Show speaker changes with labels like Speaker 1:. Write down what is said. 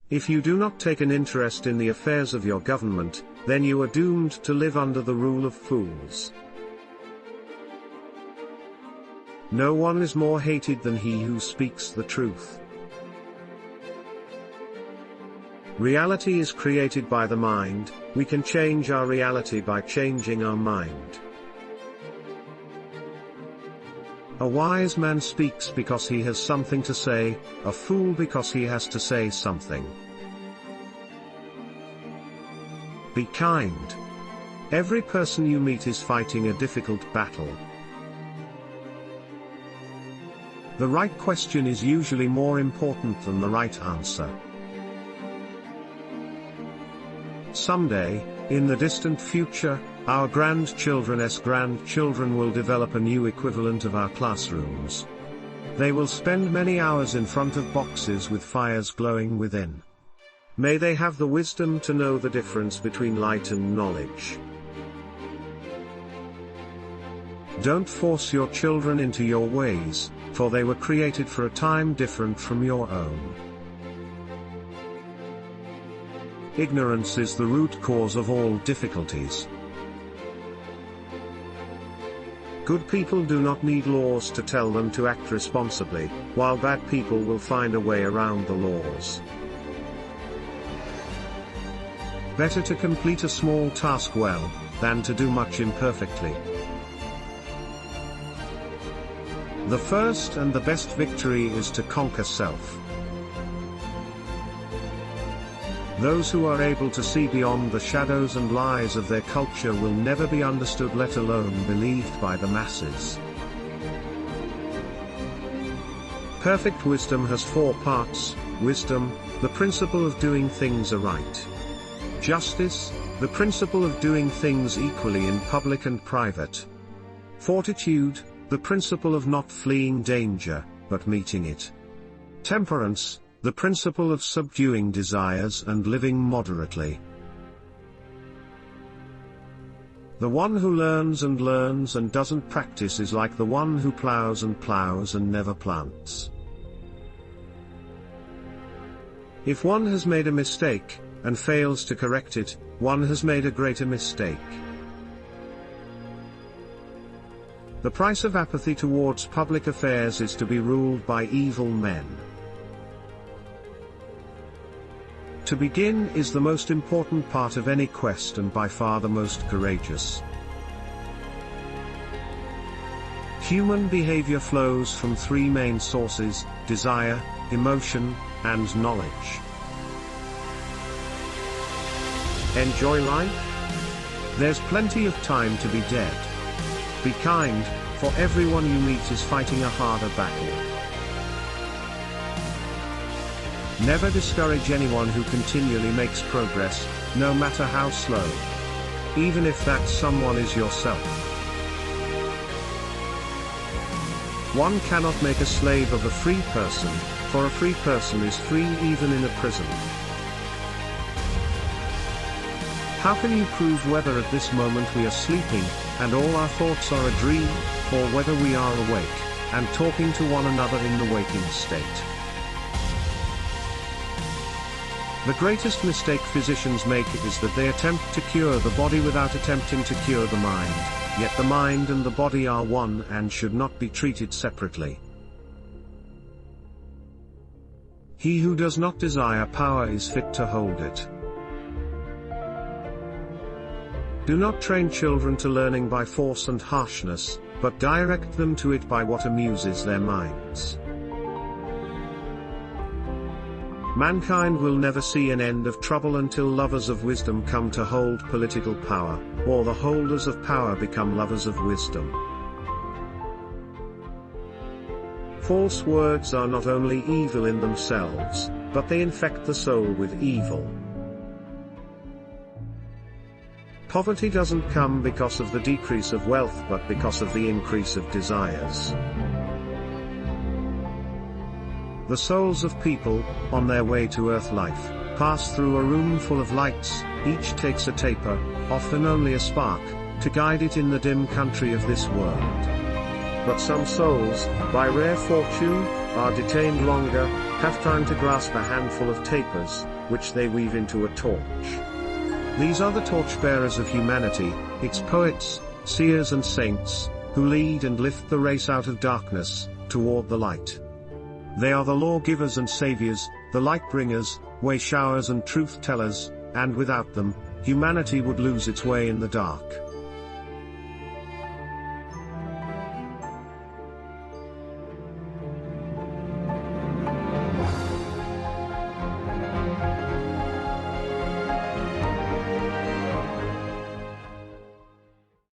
Speaker 1: If you do not take an interest in the affairs of your government, then you are doomed to live under the rule of fools. No one is more hated than he who speaks the truth. Reality is created by the mind. We can change our reality by changing our mind. A wise man speaks because he has something to say, a fool because he has to say something. Be kind. Every person you meet is fighting a difficult battle. The right question is usually more important than the right answer. Someday, in the distant future, our grandchildren's grandchildren will develop a new equivalent of our classrooms. They will spend many hours in front of boxes with fires glowing within. May they have the wisdom to know the difference between light and knowledge. Don't force your children into your ways, for they were created for a time different from your own. Ignorance is the root cause of all difficulties. Good people do not need laws to tell them to act responsibly, while bad people will find a way around the laws. Better to complete a small task well, than to do much imperfectly. The first and the best victory is to conquer self. Those who are able to see beyond the shadows and lies of their culture will never be understood, let alone believed by the masses. Perfect wisdom has 4 parts: wisdom, the principle of doing things aright; justice, the principle of doing things equally in public and private; fortitude, the principle of not fleeing danger, but meeting it; temperance, the principle of subduing desires and living moderately. The one who learns and doesn't practice is like the one who plows and never plants. If one has made a mistake, and fails to correct it, one has made a greater mistake. The price of apathy towards public affairs is to be ruled by evil men. To begin is the most important part of any quest and by far the most courageous. Human behavior flows from 3 main sources: desire, emotion, and knowledge. Enjoy life? There's plenty of time to be dead. Be kind, for everyone you meet is fighting a harder battle. Never discourage anyone who continually makes progress, no matter how slow. Even if that someone is yourself. One cannot make a slave of a free person, for a free person is free even in a prison. How can you prove whether at this moment we are sleeping, and all our thoughts are a dream, or whether we are awake, and talking to one another in the waking state? The greatest mistake physicians make is that they attempt to cure the body without attempting to cure the mind, yet the mind and the body are one and should not be treated separately. He who does not desire power is fit to hold it. Do not train children to learning by force and harshness, but direct them to it by what amuses their minds. Mankind will never see an end of trouble until lovers of wisdom come to hold political power, or the holders of power become lovers of wisdom. False words are not only evil in themselves, but they infect the soul with evil. Poverty doesn't come because of the decrease of wealth but because of the increase of desires. The souls of people, on their way to earth life, pass through a room full of lights, each takes a taper, often only a spark, to guide it in the dim country of this world. But some souls, by rare fortune, are detained longer, have time to grasp a handful of tapers, which they weave into a torch. These are the torchbearers of humanity, its poets, seers and saints, who lead and lift the race out of darkness, toward the light. They are the lawgivers and saviors, the light-bringers, way-showers and truth-tellers, and without them, humanity would lose its way in the dark.